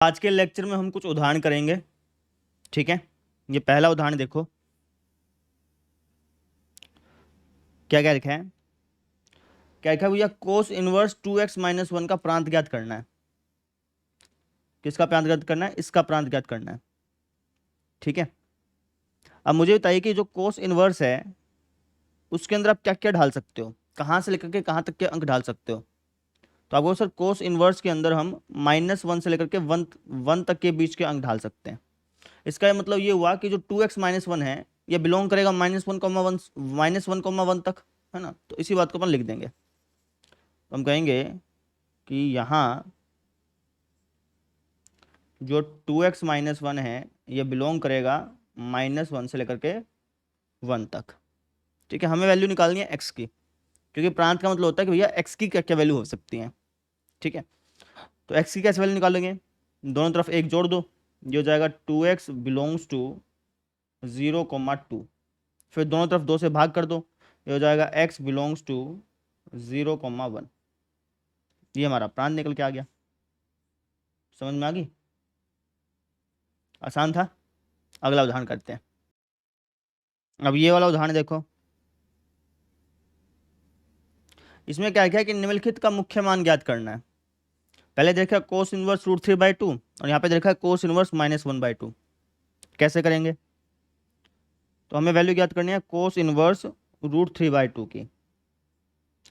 आज के लेक्चर में हम कुछ उदाहरण करेंगे। ठीक है, ये पहला उदाहरण देखो क्या क्या लिखा है। क्या लिखा है भैया? कोस इनवर्स 2x-1 का प्रांत ज्ञात करना है। किसका प्रांत ज्ञात करना है? इसका प्रांत ज्ञात करना है। ठीक है, अब मुझे बताइए कि जो कोस इनवर्स है उसके अंदर आप क्या क्या ढाल सकते हो, कहाँ से लेकर के कहाँ तक के अंक ढाल सकते हो। तो आपको सर कोस इनवर्स के अंदर हम -1 से लेकर के 1 तक के बीच के अंक ढाल सकते हैं। इसका ये मतलब ये हुआ कि जो 2x-1 है ये बिलोंग करेगा -1,1 तक, है ना। तो इसी बात को अपन लिख देंगे। तो हम कहेंगे कि यहाँ जो 2x-1 है ये बिलोंग करेगा -1 से लेकर के 1 तक। ठीक है, हमें वैल्यू निकालनी है x की, क्योंकि प्रांत का मतलब होता है कि भैया x की क्या क्या वैल्यू हो सकती है। ठीक है, तो x की कैसे वैल्यू निकालेंगे? दोनों तरफ एक जोड़ दो, ये हो जाएगा 2x बिलोंग्स टू 0,2। फिर दोनों तरफ 2 से भाग कर दो, ये हो जाएगा x बिलोंग्स टू 0,1। ये हमारा प्रांत निकल के आ गया। समझ में आ गई? आसान था। अगला उदाहरण करते हैं। अब ये वाला उदाहरण देखो, इसमें क्या है कि निम्नलिखित का मुख्य मान ज्ञात करना है। पहले देखा कोस इनवर्स √3/2 और यहाँ पे देखा कोस इनवर्स -1/2। कैसे करेंगे? तो हमें वैल्यू ज्ञात करनी है कोस इनवर्स √3/2 की, है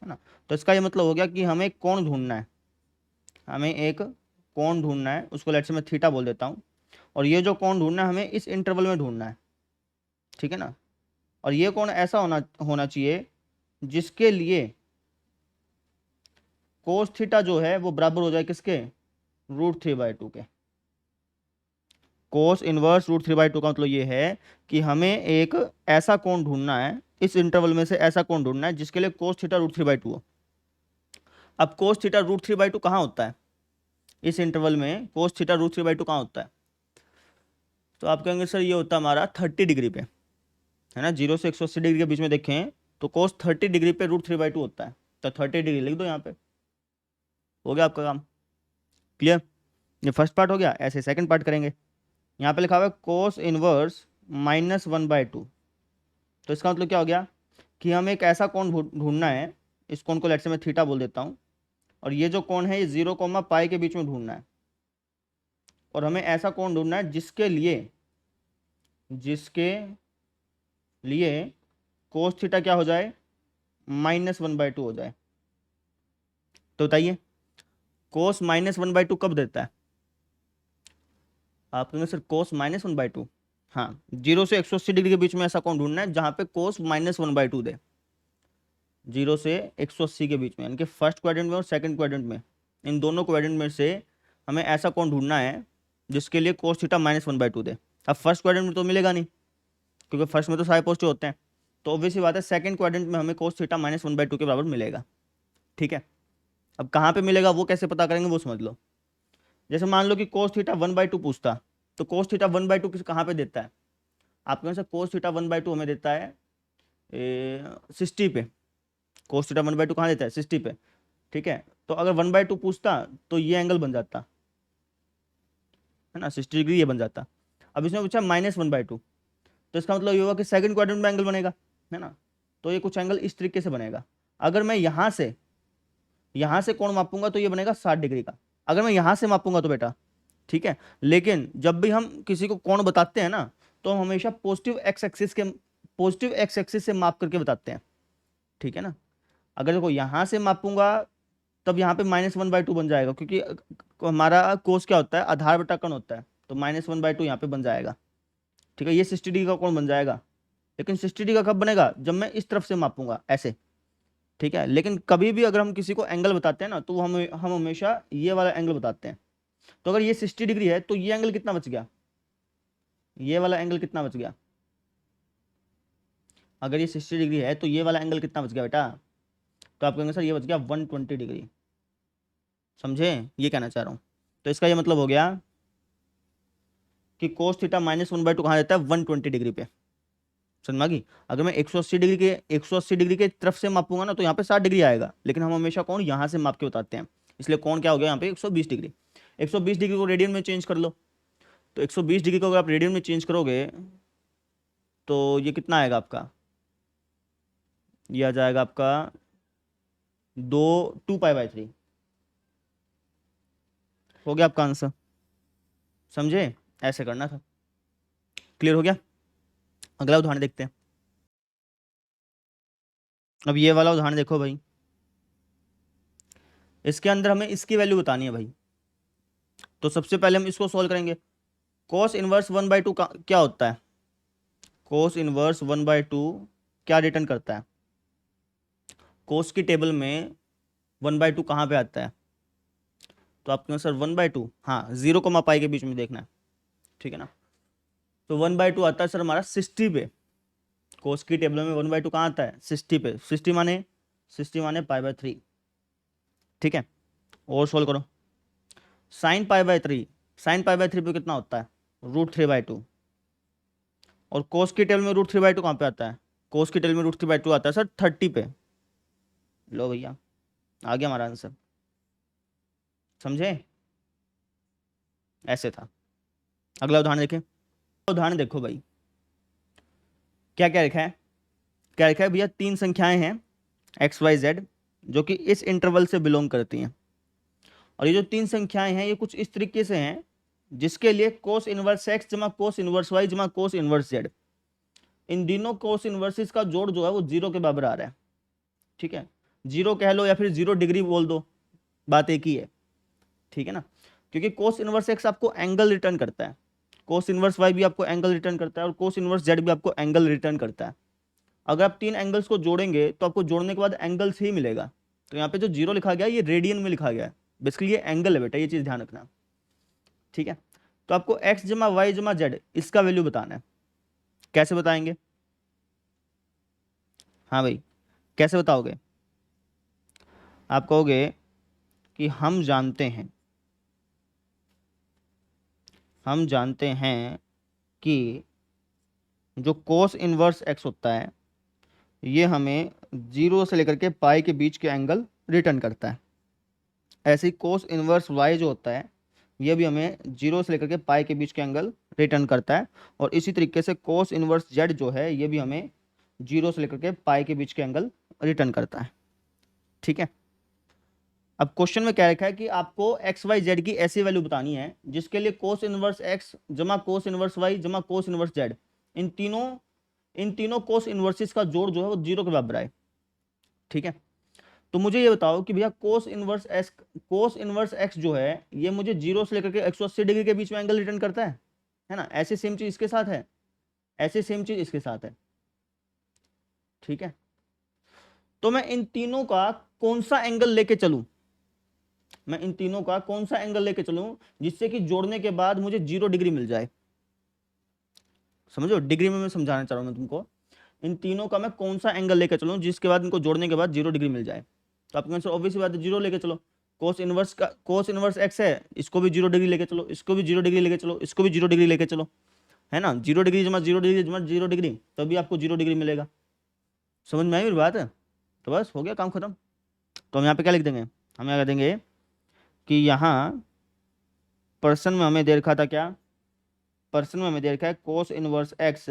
ना। तो इसका ये मतलब हो गया कि हमें कोण ढूंढना है, हमें एक कोण ढूंढना है, उसको लेट्स से मैं थीटा बोल देता हूँ। और ये जो कोण ढूंढना है हमें इस इंटरवल में ढूंढना है। ठीक है ना। और ये कोण ऐसा होना होना चाहिए जिसके लिए कोस थीटा जो है वो बराबर हो जाए किसके? √3/2 के। कोस इनवर्स √3/2 का मतलब ये है कि हमें एक ऐसा कोण ढूंढना है, इस इंटरवल में से ऐसा कोण ढूंढना है जिसके लिए कोस थीटा √3/2 हो। अब कोस थीटा √3/2 कहाँ होता है? इस इंटरवल में कोस थीटा √3/2 कहाँ होता है? तो आप कहेंगे सर ये होता है हमारा 30 डिग्री पे, है ना। 0 से 180 डिग्री के बीच में देखें तो कोस 30 डिग्री पे √3/2 होता है। तो 30 डिग्री लिख दो यहाँ पे, हो गया आपका काम। क्लियर? ये फर्स्ट पार्ट हो गया। ऐसे सेकंड पार्ट करेंगे। यहाँ पे लिखा हुआ है कोस इनवर्स -1/2। तो इसका मतलब क्या हो गया कि हमें एक ऐसा कोण ढूंढना है, इस कोण को लेट से मैं थीटा बोल देता हूँ। और ये जो कोण है ये 0, के बीच में ढूंढना है। और हमें ऐसा कोण ढूंढना है जिसके लिए कोस थीटा क्या हो जाए? -1/2 हो जाए। तो बताइए कोस -1/2 कब देता है? आप कहेंगे सर कोस -1/2। हाँ, 0 से 180 डिग्री के बीच में ऐसा कोण ढूंढना है जहां पे कोस -1/2 दे। 0 से 180 के बीच में, यानी कि फर्स्ट क्वाड्रेंट में और सेकंड क्वाड्रेंट में, इन दोनों क्वाड्रेंट में से हमें ऐसा कोण ढूंढना है जिसके लिए कोस थीटा -1/2 दे। अब फर्स्ट क्वाड्रेंट में तो मिलेगा नहीं, क्योंकि फर्स्ट में तो सारे पॉजिटिव होते हैं। तो ऑब्वियस सी बात है सेकंड क्वाड्रेंट में हमें कोस थीटा -1/2 के बराबर मिलेगा। ठीक है, अब कहाँ पे मिलेगा वो कैसे पता करेंगे वो समझ लो। जैसे मान लो कि कोस थीटा 1/2 पूछता, तो कोस थीटा 1/2 किस कहाँ पे देता है? आप कहें सर कोस थीटा 1/2 हमें देता है 60 पे। कोस थीटा 1/2 कहाँ देता है? 60 पे। ठीक है, तो अगर 1/2 पूछता तो ये एंगल बन जाता, है ना, 60 डिग्री ये बन जाता। अब इसमें पूछा -1/2, तो इसका मतलब ये होगा कि सेकंड क्वाड्रेंट में एंगल बनेगा, है ना। तो ये कुछ एंगल इस तरीके से बनेगा। अगर मैं यहाँ से कोण मापूंगा तो ये बनेगा 60 डिग्री का, अगर मैं यहाँ से मापूंगा तो बेटा। ठीक है, लेकिन जब भी हम किसी को कोण बताते हैं ना तो हम हमेशा पॉजिटिव एक्स एक्सिस से माप करके बताते हैं। ठीक है ना। अगर देखो यहाँ से मापूंगा तब यहाँ पे -1/2 बन जाएगा, क्योंकि हमारा कोस क्या होता है? आधार बटा कर्ण होता है। तो -1/2 यहाँ पे बन जाएगा। ठीक है, ये 60 डिग्री का कोण बन जाएगा। लेकिन 60 डिग्री का कब बनेगा? जब मैं इस तरफ से मापूंगा ऐसे। ठीक है, लेकिन कभी भी अगर हम किसी को एंगल बताते हैं ना तो हम हमेशा ये वाला एंगल बताते हैं। तो अगर ये 60 डिग्री है तो ये एंगल कितना बच गया? ये वाला एंगल कितना बच गया? अगर ये 60 डिग्री है तो ये वाला एंगल कितना बच गया बेटा? तो आप कहेंगे सर ये बच गया 120 डिग्री। समझे ये कहना चाह रहा हूँ? तो इसका ये मतलब हो गया कि कोस थीटा -1/2 कहाँ देता है? 120 डिग्री पे। समझ में आ गई? अगर मैं 180 डिग्री के तरफ से मापूंगा ना तो यहाँ पे 60 डिग्री आएगा, लेकिन हम हमेशा कोण यहाँ से माप के बताते हैं, इसलिए कोण क्या हो गया यहाँ पे 120 डिग्री। 120 डिग्री को रेडियन में चेंज कर लो, तो 120 डिग्री को अगर आप रेडियन में चेंज करोगे तो ये कितना आएगा आपका, ये आ जाएगा आपका 2π/3। हो गया आपका आंसर, समझे? ऐसे करना था। क्लियर हो गया? अगला उदाहरण देखते हैं। अब ये वाला उदाहरण देखो भाई, इसके अंदर हमें इसकी वैल्यू बतानी है भाई। तो सबसे पहले हम इसको सॉल्व करेंगे। cos इनवर्स 1/2 क्या होता है? cos इनवर्स 1/2 क्या रिटर्न करता है? cos की टेबल में 1/2 कहाँ पे आता है? तो आपके आंसर 1/2, हाँ 0, के बीच में देखना है, ठीक है ना। तो 1/2 आता है सर हमारा 60 पे। cos की टेबल में 1/2 कहाँ आता है? 60 पे। 60 माने π/3, ठीक है। और सोल्व करो। sin π/3 पे कितना होता है? √3/2। और cos की टेबल में √3/2 कहाँ पे आता है? cos की टेबल में √3/2 आता है सर 30 पे। लो भैया, आ गया हमारा आंसर, समझे? ऐसे था। अगला उदाहरण देखें। उदाहरण देखो भाई, क्या क्या लिखा है? क्या लिखा है भैया? 3 संख्याएं हैं XYZ जो कि इस इंटरवल से बिलोंग करती हैं। और ये जो 3 संख्याएं हैं ये कुछ इस तरीके से हैं जिसके लिए cos इनवर्स x जमा cos इनवर्स y जमा cos इनवर्स z, इन तीनों cos इनवर्सिस का जोड़ जो है वो 0 के बराबर आ रहा है, ठीक है। 0 कह लो या फिर 0 डिग्री बोल दो, बात एक ही है, ठीक है ना। क्योंकि cos इनवर्स x आपको एंगल रिटर्न करता है, cos इनवर्स y भी आपको एंगल रिटर्न करता है और cos इनवर्स z भी आपको एंगल रिटर्न करता है। अगर आप 3 एंगल्स को जोड़ेंगे तो आपको जोड़ने के बाद एंगल्स ही मिलेगा। तो यहाँ पे जो 0 लिखा गया ये रेडियन में लिखा गया है, बेसिकली ये एंगल है बेटा, ये चीज़ ध्यान रखना, ठीक है। तो आपको x जमा y जमा z इसका वैल्यू बताना है। कैसे बताएंगे? हाँ भाई, कैसे बताओगे? आप कहोगे कि हम जानते हैं कि जो cos इनवर्स x होता है ये हमें 0 से लेकर के पाई के बीच के एंगल रिटर्न करता है। ऐसे ही cos इनवर्स y जो होता है ये भी हमें 0 से लेकर के पाई के बीच के एंगल रिटर्न करता है। और इसी तरीके से cos इनवर्स z जो है ये भी हमें 0 से लेकर के पाई के बीच के एंगल रिटर्न करता है, ठीक है। अब क्वेश्चन में क्या लिखा है कि आपको एक्स वाई जेड की ऐसी वैल्यू बतानी है जिसके लिए cos इनवर्स x जमा cos इनवर्स y जमा cos इनवर्स z, इन तीनों cos इनवर्सिस का जोड़ जो है वो 0 के बराबर आए, ठीक है। तो मुझे ये बताओ कि भैया cos इनवर्स x जो है ये मुझे 0 से लेकर के 180 डिग्री के बीच में एंगल रिटर्न करता है ना। ऐसे सेम चीज इसके साथ है, ऐसे सेम चीज इसके साथ है, ठीक है। तो मैं इन तीनों का कौन सा एंगल लेके चलूं? मैं इन तीनों का कौन सा एंगल लेके चलूं जिससे कि जोड़ने के बाद मुझे 0 डिग्री मिल जाए? समझो, डिग्री में मैं समझाना चाह रहा हूं मैं तुमको। इन तीनों का मैं कौन सा एंगल लेके चलूं जिसके बाद इनको जोड़ने के बाद 0 डिग्री मिल जाए? तो आपके आंसर ऑब्वियस बात है 0 लेके चलो। cos इनवर्स x है, इसको भी 0 डिग्री लेके चलो, इसको भी 0 डिग्री लेके चलो, इसको भी 0 डिग्री लेके चलो, है ना। 0 डिग्री जमा 0 डिग्री जमा 0 डिग्री, तभी आपको 0 डिग्री मिलेगा। समझ में आई मेरी बात है? तो बस हो गया काम खत्म। तो हम यहाँ पे क्या लिख देंगे? हम यहाँ कह देंगे कि यहाँ पर्सन में हमें दे रखा था क्या? पर्सन में हमें दे रखा है cos इनवर्स x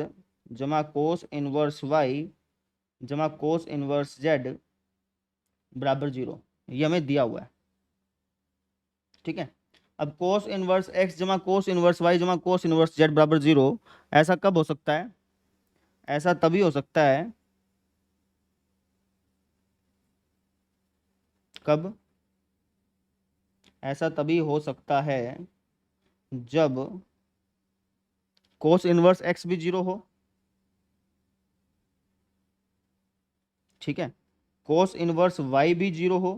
जमा cos इनवर्स y जमा cos इनवर्स z बराबर 0, ये हमें दिया हुआ है, ठीक है। अब cos इनवर्स x जमा cos इनवर्स y जमा cos इनवर्स z बराबर 0, ऐसा कब हो सकता है? ऐसा तभी हो सकता है, कब? ऐसा तभी हो सकता है जब cos इनवर्स x भी 0 हो, ठीक है, cos इनवर्स y भी 0 हो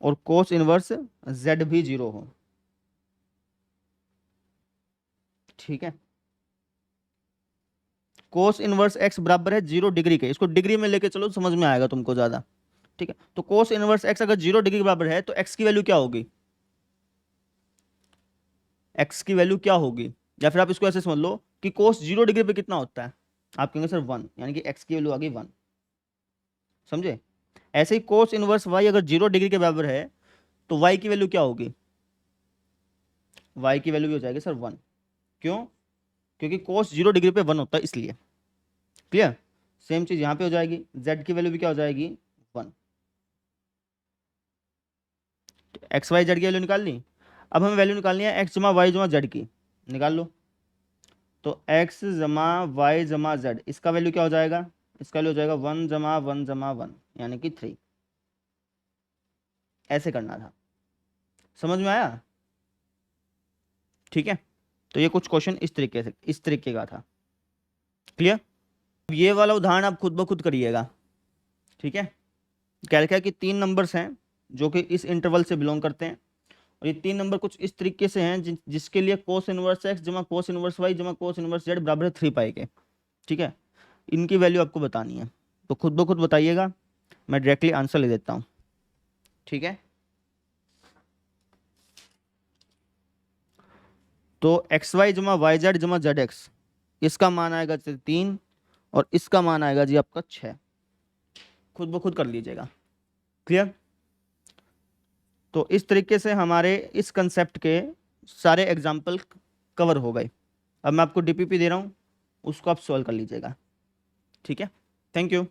और cos इनवर्स z भी 0 हो, ठीक है। cos इनवर्स x बराबर है 0 डिग्री के, इसको डिग्री में लेके चलो समझ में आएगा तुमको ज्यादा, ठीक है। तो cos इनवर्स x अगर 0 डिग्री के बराबर है तो x की वैल्यू क्या होगी? x की वैल्यू क्या होगी? या फिर आप इसको ऐसे समझ लो कि cos 0 डिग्री पे कितना होता है? आप कहेंगे सर 1, यानी कि x की वैल्यू आ गई 1, समझे। ऐसे ही cos इनवर्स y अगर 0 डिग्री के बराबर है तो y की वैल्यू क्या होगी? y की वैल्यू भी हो जाएगी सर 1। क्यों? क्योंकि कोस 0 डिग्री पे 1 होता है इसलिए। क्लियर? सेम चीज यहाँ पे हो जाएगी, z की वैल्यू भी क्या हो जाएगी 1। एक्स वाई जेड की वैल्यू निकाल ली। अब हमें वैल्यू निकालनी है एक्स जमा वाई जमा जेड की। निकाल लो। तो एक्स जमा वाई जमा जेड, इसका वैल्यू क्या हो जाएगा? इसका वैल्यू हो जाएगा 1 जमा 1 जमा 1 यानी कि 3। ऐसे करना था। समझ में आया? ठीक है, तो ये कुछ क्वेश्चन इस तरीके का था। क्लियर? अब ये वाला उदाहरण आप खुद ब खुद करिएगा। ठीक है, क्या लिखा है कि 3 नंबर्स हैं जो कि इस इंटरवल से बिलोंग करते हैं, और ये 3 नंबर कुछ इस तरीके से हैं जिसके लिए कोस इनवर्स एक्स जमा कोस इनवर्स वाई जमा कोस इनवर्स जेड बराबर है 3 पाई के। ठीक है, इनकी वैल्यू आपको बतानी है, तो खुद ब खुद बताइएगा, मैं डायरेक्टली आंसर ले देता हूँ। ठीक है, तो एक्स वाई जमा वाई जेड जमा जेड एक्स, इसका मान आएगा 3 और इसका मान आएगा जी आपका 6। खुद ब खुद कर लीजिएगा। क्लियर? तो इस तरीके से हमारे इस कंसेप्ट के सारे एग्जाम्पल कवर हो गए। अब मैं आपको डीपीपी दे रहा हूँ, उसको आप सॉल्व कर लीजिएगा। ठीक है, थैंक यू।